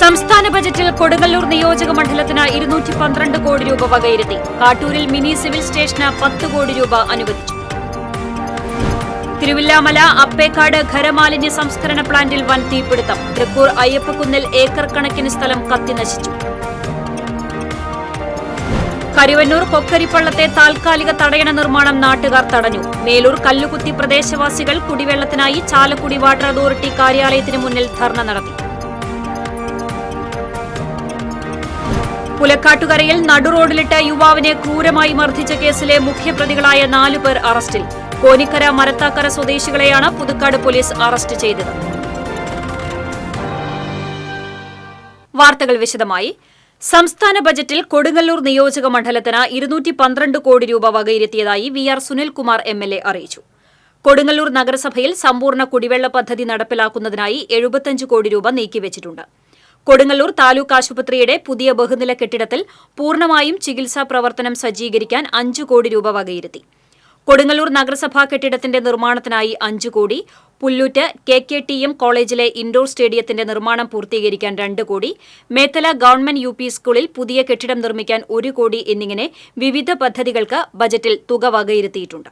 സംസ്ഥാന ബജറ്റിൽ കൊടുങ്ങല്ലൂർ നിയോജക മണ്ഡലത്തിന് 212 കോടി രൂപ വകയിരുത്തി. കാട്ടൂരിൽ മിനി സിവിൽ സ്റ്റേഷന് 10 കോടി രൂപ അനുവദിച്ചു. തിരുവില്ലാമല അപ്പേക്കാട് ഖരമാലിന്യ സംസ്കരണ പ്ലാന്റിൽ വൻ തീപിടുത്തം. തൃക്കൂർ അയ്യപ്പക്കുന്നിൽ ഏക്കർ കണക്കിന് സ്ഥലം കത്തിനശിച്ചു. കരുവന്നൂർ കൊക്കരിപ്പള്ളത്തെ താൽക്കാലിക തടയണ നിർമ്മാണം നാട്ടുകാർ തടഞ്ഞു. മേലൂർ കല്ലുകുത്തി പ്രദേശവാസികൾ കുടിവെള്ളത്തിനായി ചാലക്കുടി വാട്ടർ അതോറിറ്റി കാര്യാലയത്തിന് മുന്നിൽ ധർണ നടത്തി. പുലക്കാട്ടുകരയിൽ നടുറോഡിലിട്ട് യുവാവിനെ ക്രൂരമായി മർദ്ദിച്ച കേസിലെ മുഖ്യപ്രതികളായ 4 പേർ അറസ്റ്റിൽ. കോനിക്കര മരത്താക്കര സ്വദേശികളെയാണ് പുതുക്കാട് പോലീസ് അറസ്റ്റ് ചെയ്തത്. വാർത്തകൾ വിശദമായി. സംസ്ഥാന ബജറ്റിൽ കൊടുങ്ങല്ലൂർ നിയോജക മണ്ഡലത്തിന് 212 കോടി രൂപ വകയിരുത്തിയതായി VR സുനിൽകുമാർ MLA അറിയിച്ചു. കൊടുങ്ങല്ലൂർ നഗരസഭയിൽ സമ്പൂർണ്ണ കുടിവെള്ള പദ്ധതി നടപ്പിലാക്കുന്നതിനായി 75 കോടി രൂപ നീക്കിവച്ചിട്ടുണ്ട്. കൊടുങ്ങല്ലൂർ താലൂക്ക് ആശുപത്രിയുടെ പുതിയ ബഹുനില കെട്ടിടത്തിൽ പൂർണ്ണമായും ചികിത്സാ പ്രവർത്തനം സജ്ജീകരിക്കാൻ 5 കോടി രൂപ വകയിരുത്തി. കൊടുങ്ങല്ലൂർ നഗരസഭാ കെട്ടിടത്തിന്റെ നിർമ്മാണത്തിനായി 5 കോടി, പുല്ലൂറ്റ് KKTM കോളേജിലെ ഇൻഡോർ സ്റ്റേഡിയത്തിന്റെ നിർമ്മാണം പൂർത്തീകരിക്കാൻ 2 കോടി, മേത്തല ഗവൺമെന്റ് UP സ്കൂളിൽ പുതിയ കെട്ടിടം നിർമ്മിക്കാൻ 1 കോടി എന്നിങ്ങനെ വിവിധ പദ്ധതികൾക്ക് ബജറ്റിൽ തുക വകയിരുത്തിയിട്ടുണ്ട്.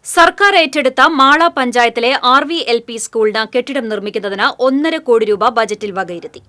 സർക്കാർ ഏറ്റെടുത്ത മാള പഞ്ചായത്തിലെ RVLP സ്കൂളിന് കെട്ടിടം നിർമ്മിക്കുന്നതിന് 1.5 കോടി രൂപ ബജറ്റിൽ വകയിരുത്തി.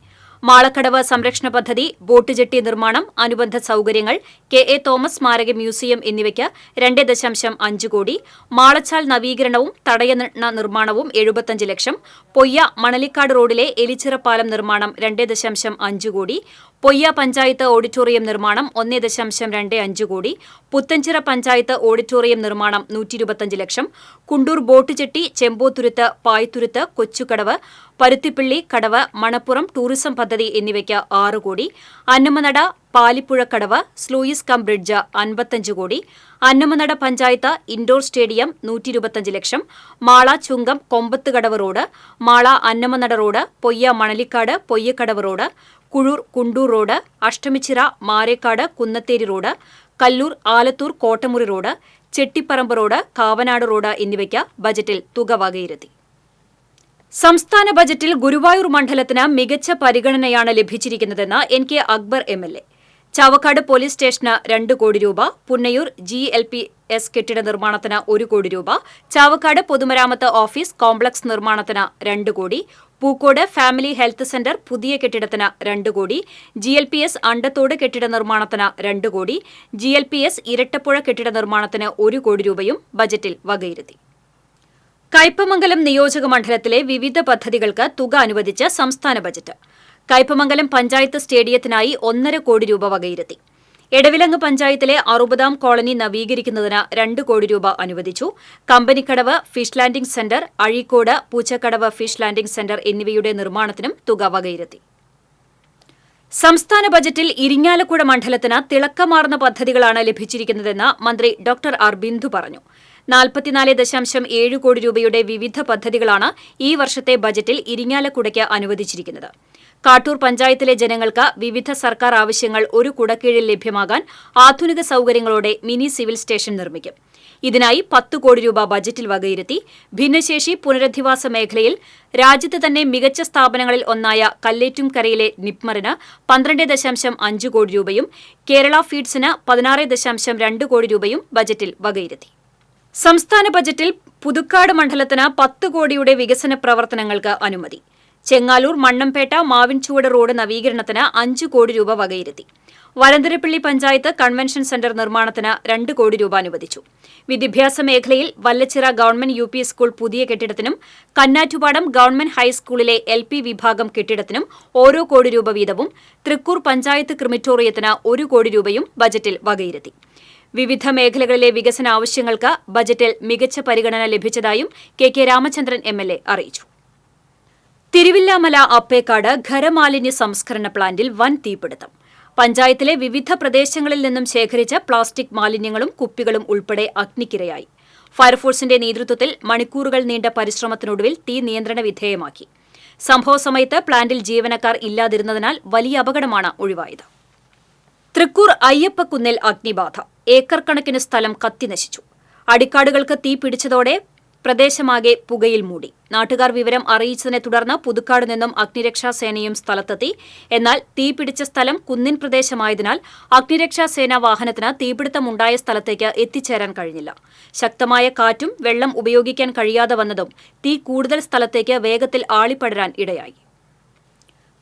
മാളക്കടവ് സംരക്ഷണ പദ്ധതി, ബോട്ട് ജെട്ടി നിർമ്മാണം, അനുബന്ധ സൌകര്യങ്ങൾ, KA തോമസ് സ്മാരക മ്യൂസിയം എന്നിവയ്ക്ക് 2.5 കോടി, മാളച്ചാൽ നവീകരണവും തടയണ നിർമ്മാണവും 75 ലക്ഷം, പൊയ്യ മണലിക്കാട് റോഡിലെ എലിച്ചിറ പാലം നിർമ്മാണം 2.5 കോടി, പൊയ്യ പഞ്ചായത്ത് ഓഡിറ്റോറിയം നിർമ്മാണം 1.25 കോടി, പുത്തഞ്ചിറ പഞ്ചായത്ത് ഓഡിറ്റോറിയം നിർമ്മാണം 125 lakh, Kundoor boat jetty, Chembothuruthu, Paythuruthu, Kochukadavu, Paruthippilly Kadavu, Manappuram tourism പദ്ധതി എന്നിവയ്ക്ക് 6 crore, Annamanada Palippuzhakkadavu sluice cum bridge 55 crore, Annamanada panchayat indoor stadium 125 lakh, Mala Chungam Kombathukadavu road, Mala Annamanada road, Poyya Manalikkad Poyyakkadavu road, Kuzhur Kundoor road, Ashtamichira Marekkad Kunnatheri road, Kallur Alathur Kottamuri road, Chettiparambu road, Kavanad road എന്നിവയ്ക്ക് ബജറ്റിൽ തുക വകയിരുത്തി. സംസ്ഥാന ബജറ്റിൽ ഗുരുവായൂർ മണ്ഡലത്തിന് മികച്ച പരിഗണനയാണ് ലഭിച്ചിരിക്കുന്നതെന്ന് NK Akbar MLA. Chavakkad police സ്റ്റേഷന് 2 കോടി രൂപ, പുന്നയൂർ GLPS കെട്ടിട നിർമ്മാണത്തിന് 1 കോടി രൂപ, ചാവക്കാട് പൊതുമരാമത്ത് ഓഫീസ് കോംപ്ലക്സ് നിർമ്മാണത്തിന് 2 കോടി, പൂക്കോട് ഫാമിലി ഹെൽത്ത് സെന്റർ പുതിയ കെട്ടിടത്തിന് 2 കോടി, GLPS അണ്ടത്തോട് കെട്ടിട നിർമ്മാണത്തിന് 2 കോടി, GLPS ഇരട്ടപ്പുഴ കെട്ടിട നിർമ്മാണത്തിന് 1 കോടി രൂപയും ബജറ്റിൽ വകയിരുത്തി. കയ്പമംഗലം നിയോജക മണ്ഡലത്തിലെ വിവിധ പദ്ധതികൾക്ക് തുക അനുവദിച്ച് സംസ്ഥാന ബജറ്റ്. കയ്പമംഗലം പഞ്ചായത്ത് സ്റ്റേഡിയത്തിനായി 1.5 കോടി രൂപ വകയിരുത്തി. എടവിലങ്ങ് പഞ്ചായത്തിലെ 60ാം കോളനി നവീകരിക്കുന്നതിന് 2 കോടി രൂപ അനുവദിച്ചു. Kampanikkadavu fish landing centre, Azhikode Poochakkadavu fish landing centre എന്നിവയുടെ നിർമ്മാണത്തിനും തുക വകയിരുത്തി. സംസ്ഥാന ബജറ്റിൽ ഇരിങ്ങാലക്കുട മണ്ഡലത്തിന് തിളക്കമാർന്ന പദ്ധതികളാണ് ലഭിച്ചിരിക്കുന്നതെന്ന് മന്ത്രി ഡോക്ടർ ആർ ബിന്ദു പറഞ്ഞു. 44.7 കോടി രൂപയുടെ വിവിധ പദ്ധതികളാണ് ഈ വർഷത്തെ ബജറ്റിൽ ഇരിങ്ങാലക്കുടയ്ക്ക് അനുവദിച്ചിരിക്കുന്നത്. കാട്ടൂർ പഞ്ചായത്തിലെ ജനങ്ങൾക്ക് വിവിധ സർക്കാർ ആവശ്യങ്ങൾ ഒരു കുടക്കീഴിൽ ലഭ്യമാകാൻ ആധുനിക സൌകര്യങ്ങളോടെ മിനി സിവിൽ സ്റ്റേഷൻ നിർമ്മിക്കും. ഇതിനായി 10 കോടി രൂപ ബജറ്റിൽ വകയിരുത്തി. ഭിന്നശേഷി പുനരധിവാസ മേഖലയിൽ രാജ്യത്ത് തന്നെ മികച്ച സ്ഥാപനങ്ങളിൽ ഒന്നായ കല്ലേറ്റുംകരയിലെ നിപ്മറിന് 12.5 കോടി രൂപയും കേരള ഫീഡ്സിന് 16.2 കോടി രൂപയും ബജറ്റിൽ വകയിരുത്തി. സംസ്ഥാന ബജറ്റിൽ പുതുക്കാട് മണ്ഡലത്തിന് 10 കോടിയുടെ വികസന പ്രവർത്തനങ്ങൾക്ക് അനുമതി. ചെങ്ങാലൂർ മണ്ണമ്പേട്ട മാവിൻചുവട് റോഡ് നവീകരണത്തിന് 5 കോടി രൂപ വകയിരുത്തി. വലന്തരപ്പള്ളി പഞ്ചായത്ത് കൺവെൻഷൻ സെന്റർ നിർമ്മാണത്തിന് 2 കോടി രൂപ അനുവദിച്ചു. വിദ്യാഭ്യാസ മേഖലയിൽ വല്ലച്ചിറ ഗവൺമെന്റ് UP സ്കൂൾ പുതിയ കെട്ടിടത്തിനും കന്നാറ്റുപാടം ഗവൺമെന്റ് ഹൈസ്കൂളിലെ LP വിഭാഗം കെട്ടിടത്തിനും ഓരോ കോടി രൂപ വീതവും, തൃക്കൂർ പഞ്ചായത്ത് ക്രിമിറ്റോറിയത്തിന് 1 കോടി രൂപയും ബജറ്റിൽ വകയിരുത്തി. വിവിധ മേഖലകളിലെ വികസന ആവശ്യങ്ങൾക്ക് ബജറ്റിൽ മികച്ച പരിഗണന ലഭിച്ചതായും KK രാമചന്ദ്രൻ MLA അറിയിച്ചു. തിരുവില്ലാമല അപ്പേക്കാട് ഖരമാലിന്യ സംസ്കരണ പ്ലാന്റിൽ വൻ തീപിടുത്തം. പഞ്ചായത്തിലെ വിവിധ പ്രദേശങ്ങളിൽ നിന്നും ശേഖരിച്ച പ്ലാസ്റ്റിക് മാലിന്യങ്ങളും കുപ്പികളും ഉൾപ്പെടെ അഗ്നിക്കിരയായി. ഫയർഫോഴ്സിന്റെ നേതൃത്വത്തിൽ മണിക്കൂറുകൾ നീണ്ട പരിശ്രമത്തിനൊടുവിൽ തീ നിയന്ത്രണ വിധേയമാക്കി. സംഭവസമയത്ത് പ്ലാന്റിൽ ജീവനക്കാർ ഇല്ലാതിരുന്നതിനാൽ വലിയ അപകടമാണ് ഒഴിവായത്. തൃക്കൂർ അയ്യപ്പക്കുന്നിൽ അഗ്നിബാധ, ഏക്കർ കണക്കിന് സ്ഥലം കത്തിനശിച്ചു. അടിക്കാടുകൾക്ക് തീ പിടിച്ചതോടെ പ്രദേശമാകെ പുകയിൽ മൂടി. നാട്ടുകാർ വിവരം അറിയിച്ചതിനെ തുടർന്ന് പുതുക്കാട് നിന്നും അഗ്നിരക്ഷാസേനയും സ്ഥലത്തെത്തി. എന്നാൽ തീപിടിച്ച സ്ഥലം കുന്നിൻ പ്രദേശമായതിനാൽ അഗ്നിരക്ഷാസേന വാഹനത്തിന് തീപിടുത്തമുണ്ടായ സ്ഥലത്തേക്ക് എത്തിച്ചേരാൻ കഴിഞ്ഞില്ല. ശക്തമായ കാറ്റും വെള്ളം ഉപയോഗിക്കാൻ കഴിയാതെ വന്നതും തീ കൂടുതൽ സ്ഥലത്തേക്ക് വേഗത്തിൽ ആളിപ്പടരാൻ ഇടയായി.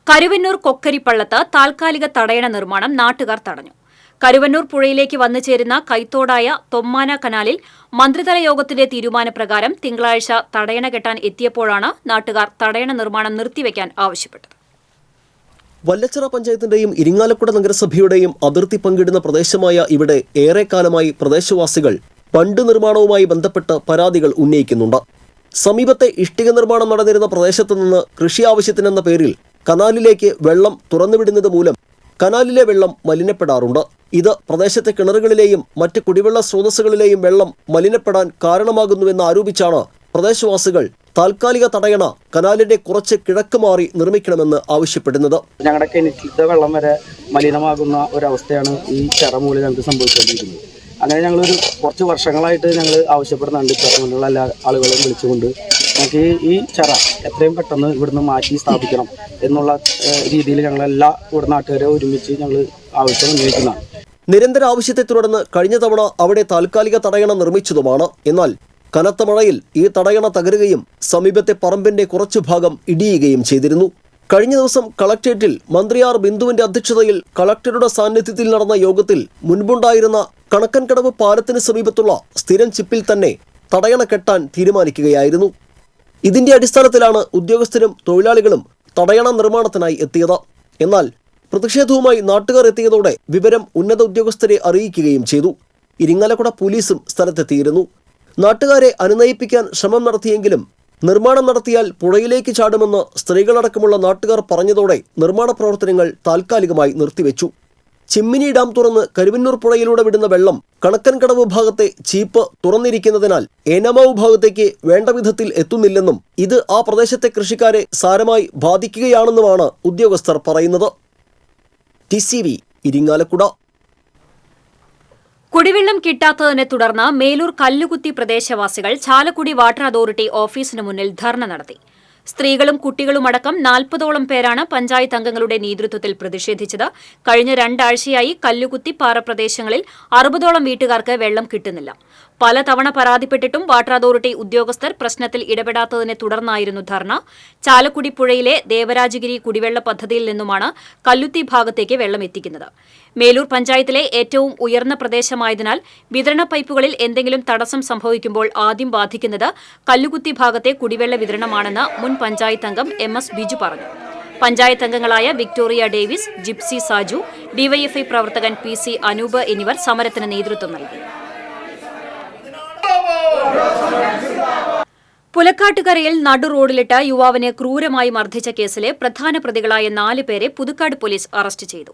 കരുവന്നൂർ കൊക്കരിപ്പള്ളത്ത് താൽക്കാലിക തടയണ നിർമ്മാണം നാട്ടുകാർ തടഞ്ഞു. കരുവന്നൂർ പുഴയിലേക്ക് വന്നു ചേരുന്ന കൈത്തോടായ തൊമ്മാന കനാലിൽ മന്ത്രിതല യോഗത്തിന്റെ തീരുമാനപ്രകാരം തിങ്കളാഴ്ച തടയണ കെട്ടാൻ എത്തിയപ്പോഴാണ് നാട്ടുകാർ തടയണ നിർമ്മാണം നിർത്തിവെക്കാൻ ആവശ്യപ്പെട്ടത്. വല്ലച്ചിറ പഞ്ചായത്തിന്റെയും ഇരിങ്ങാലക്കുട നഗരസഭയുടെയും അതിർത്തി പങ്കിടുന്ന പ്രദേശമായ ഇവിടെ ഏറെക്കാലമായി പ്രദേശവാസികൾ ബണ്ട് നിർമ്മാണവുമായി ബന്ധപ്പെട്ട് പരാതികൾ ഉന്നയിക്കുന്നുണ്ട്. സമീപത്തെ ഇഷ്ടിക നിർമ്മാണം നടന്നിരുന്ന പ്രദേശത്തു നിന്ന് കൃഷി ആവശ്യത്തിനെന്ന പേരിൽ കനാലിലേക്ക് വെള്ളം തുറന്നുവിടുന്നത് മൂലം കനാലിലെ വെള്ളം മലിനപ്പെടാറുണ്ട്. ഇത് പ്രദേശത്തെ കിണറുകളിലെയും മറ്റ് കുടിവെള്ള സ്രോതസ്സുകളിലെയും വെള്ളം മലിനപ്പെടാൻ കാരണമാകുന്നുവെന്ന് ആരോപിച്ചാണ് പ്രദേശവാസികൾ താൽക്കാലിക തടയണ കനാലിന്റെ കുറച്ച് കിഴക്ക് മാറി നിർമ്മിക്കണമെന്ന് ആവശ്യപ്പെടുന്നത്. ഞങ്ങളുടെ കിണറ്റിലത്തെ വെള്ളം വരെ മലിനമാകുന്ന ഒരവസ്ഥയാണ് ഈ ചിറ മൂലം ഞങ്ങൾക്ക് സംഭവിച്ചുകൊണ്ടിരിക്കുന്നത്. അങ്ങനെ ഞങ്ങളൊരു കുറച്ച് വർഷങ്ങളായിട്ട് ഞങ്ങൾ ആവശ്യപ്പെടുന്നുണ്ട് ഗവൺമെന്റുള്ള എല്ലാ ആളുകളെയും വിളിച്ചുകൊണ്ട് നമുക്ക് ഈ ചിറ എത്രയും പെട്ടെന്ന് ഇവിടുന്ന് മാറ്റി സ്ഥാപിക്കണം എന്നുള്ള രീതിയിൽ ഞങ്ങളെല്ലാ ഇവിടെ നാട്ടുകാരെ ഒരുമിച്ച് ഞങ്ങൾ ആവശ്യം ഉന്നയിക്കുന്നതാണ്. നിരന്തര ആവശ്യത്തെ തുടർന്ന് കഴിഞ്ഞ തവണ അവിടെ താൽക്കാലിക തടയണ നിർമ്മിച്ചതുമാണ്. എന്നാൽ കനത്ത മഴയിൽ ഈ തടയണ തകരുകയും സമീപത്തെ പറമ്പിന്റെ കുറച്ചു ഭാഗം ഇടിയുകയും ചെയ്തിരുന്നു. കഴിഞ്ഞ ദിവസം കളക്ട്രേറ്റിൽ മന്ത്രി ആർ ബിന്ദുവിന്റെ അധ്യക്ഷതയിൽ കളക്ടറുടെ സാന്നിധ്യത്തിൽ നടന്ന യോഗത്തിൽ മുൻപുണ്ടായിരുന്ന കണക്കൻകടവ് പാലത്തിന് സമീപത്തുള്ള സ്ഥിരം ചിപ്പിൽ തന്നെ തടയണ കെട്ടാൻ തീരുമാനിക്കുകയായിരുന്നു. ഇതിന്റെ അടിസ്ഥാനത്തിലാണ് ഉദ്യോഗസ്ഥരും തൊഴിലാളികളും തടയണ നിർമ്മാണത്തിനായി എത്തിയത്. എന്നാൽ പ്രതിഷേധവുമായി നാട്ടുകാർ എത്തിയതോടെ വിവരം ഉന്നത ഉദ്യോഗസ്ഥരെ അറിയിക്കുകയും ചെയ്തു. ഇരിങ്ങാലക്കുട പോലീസും സ്ഥലത്തെത്തിയിരുന്നു. നാട്ടുകാരെ അനുനയിപ്പിക്കാൻ ശ്രമം നടത്തിയെങ്കിലും നിർമ്മാണം നടത്തിയാൽ പുഴയിലേക്ക് ചാടുമെന്ന് സ്ത്രീകളടക്കമുള്ള നാട്ടുകാർ പറഞ്ഞതോടെ നിർമ്മാണ പ്രവർത്തനങ്ങൾ താൽക്കാലികമായി നിർത്തിവെച്ചു. ചിമ്മിനി ഡാം തുറന്ന് കരുവന്നൂർ പുഴയിലൂടെ വിടുന്ന വെള്ളം കണക്കൻകടവ് ഭാഗത്തെ ചീപ്പ് തുറന്നിരിക്കുന്നതിനാൽ ഏനാമാവ് ഭാഗത്തേക്ക് വേണ്ട വിധത്തിൽ എത്തുന്നില്ലെന്നും ഇത് ആ പ്രദേശത്തെ കൃഷിക്കാരെ സാരമായി ബാധിക്കുകയാണെന്നുമാണ് ഉദ്യോഗസ്ഥർ പറയുന്നത്. TCV ഇരിങ്ങാലക്കുട. കുടിവെള്ളം കിട്ടാത്തതിനെ തുടർന്ന് മേലൂർ കല്ലുകുത്തി പ്രദേശവാസികൾ ചാലക്കുടി വാട്ടർ അതോറിറ്റി ഓഫീസിന് മുന്നിൽ ധർണ നടത്തി. സ്ത്രീകളും കുട്ടികളുമടക്കം 40ഓളം പേരാണ് പഞ്ചായത്ത് അംഗങ്ങളുടെ നേതൃത്വത്തിൽ പ്രതിഷേധിച്ചത്. കഴിഞ്ഞ 2 ആഴ്ചയായി കല്ലുകുത്തി പാറ പ്രദേശങ്ങളിൽ 60ഓളം വീട്ടുകാർക്ക് വെള്ളം കിട്ടുന്നില്ല. പലതവണ പരാതിപ്പെട്ടിട്ടും വാട്ടർ അതോറിറ്റി ഉദ്യോഗസ്ഥർ പ്രശ്നത്തിൽ ഇടപെടാത്തതിനെ തുടർന്നായിരുന്നു ധർണ. ചാലക്കുടി പുഴയിലെ ദേവരാജഗിരി കുടിവെള്ള പദ്ധതിയിൽ നിന്നുമാണ് കല്ലുത്തി ഭാഗത്തേക്ക് വെള്ളം എത്തിക്കുന്നത്. മേലൂർ പഞ്ചായത്തിലെ ഏറ്റവും ഉയർന്ന പ്രദേശമായതിനാൽ വിതരണ പൈപ്പുകളിൽ എന്തെങ്കിലും തടസ്സം സംഭവിക്കുമ്പോൾ ആദ്യം ബാധിക്കുന്നത് കല്ലുകുത്തി ഭാഗത്തെ കുടിവെള്ള വിതരണമാണെന്ന് മുൻ പഞ്ചായത്ത് അംഗം MS ബിജു പറഞ്ഞു. പഞ്ചായത്ത് അംഗങ്ങളായ Victoria Davis, gypsy Saju, DYFI പ്രവർത്തകൻ PC അനൂപ് എന്നിവർ സമരത്തിന് നേതൃത്വം നൽകി. പുലക്കാട്ടുകരയിൽ നടുറോഡിലിട്ട് യുവാവിനെ ക്രൂരമായി മർദ്ദിച്ച കേസിലെ പ്രധാന പ്രതികളായ 4 പേരെ പുതുക്കാട് പോലീസ് അറസ്റ്റ് ചെയ്തു.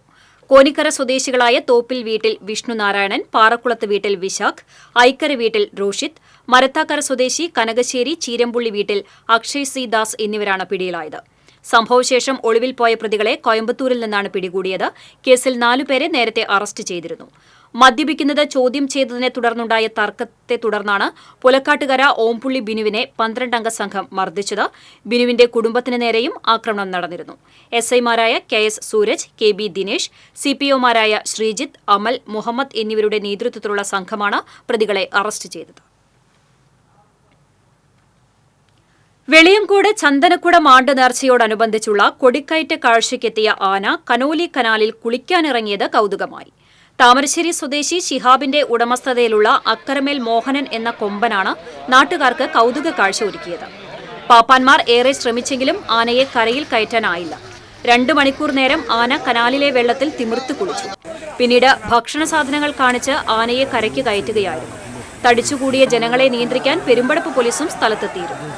കോനിക്കര സ്വദേശികളായ തോപ്പിൽ വീട്ടിൽ വിഷ്ണു നാരായണൻ, പാറക്കുളത്ത് വീട്ടിൽ വിശാഖ്, ഐക്കര വീട്ടിൽ റോഷിത്, മരത്താക്കര സ്വദേശി കനകശ്ശേരി ചീരമ്പുള്ളി വീട്ടിൽ അക്ഷയ് സി ദാസ് എന്നിവരാണ് പിടിയിലായത്. സംഭവശേഷം ഒളിവിൽ പോയ പ്രതികളെ കോയമ്പത്തൂരിൽ നിന്നാണ് പിടികൂടിയത്. കേസിൽ 4 പേരെ നേരത്തെ അറസ്റ്റ് ചെയ്തിരുന്നു. മദ്യപിക്കുന്നത് ചോദ്യം ചെയ്തതിനെ തുടർന്നുണ്ടായ തർക്കത്തെ തുടർന്നാണ് പുലക്കാട്ടുകര ഓംപുള്ളി ബിനുവിനെ 12-അംഗ സംഘം മർദ്ദിച്ചത്. ബിനുവിന്റെ കുടുംബത്തിന് നേരെയും ആക്രമണം നടന്നിരുന്നു. SI-മാരായ KS സൂരജ്, KB ദിനേശ്, CPO-മാരായ ശ്രീജിത്ത്, അമൽ, മുഹമ്മദ് എന്നിവരുടെ നേതൃത്വത്തിലുള്ള സംഘമാണ് പ്രതികളെ അറസ്റ്റ് ചെയ്തത്. വെളിയംകോട് ചന്ദനക്കുട മാണ്ട് നേർച്ചയോടനുബന്ധിച്ചുള്ള കൊടിക്കയറ്റ കാഴ്ചയ്ക്കെത്തിയ ആന കനോലി കനാലിൽ കുളിക്കാനിറങ്ങിയത് കൌതുകമായി. താമരശ്ശേരി സ്വദേശി ശിഹാബിന്റെ ഉടമസ്ഥതയിലുള്ള അക്കരമേൽ മോഹനൻ എന്ന കൊമ്പനാണ് നാട്ടുകാർക്ക് കൌതുക കാഴ്ച ഒരുക്കിയത്. പാപ്പാന്മാർ ഏറെ ശ്രമിച്ചെങ്കിലും ആനയെ കരയിൽ കയറ്റാനായില്ല. 2 മണിക്കൂർ നേരം ആന കനാലിലെ വെള്ളത്തിൽ തിമിർത്ത് കുളിച്ചു. പിന്നീട് ഭക്ഷണ സാധനങ്ങൾ കാണിച്ച് ആനയെ കരയ്ക്ക് കയറ്റുകയായിരുന്നു. തടിച്ചുകൂടിയ ജനങ്ങളെ നിയന്ത്രിക്കാൻ പെരുമ്പടപ്പ് പോലീസും സ്ഥലത്തെത്തിയിരുന്നു.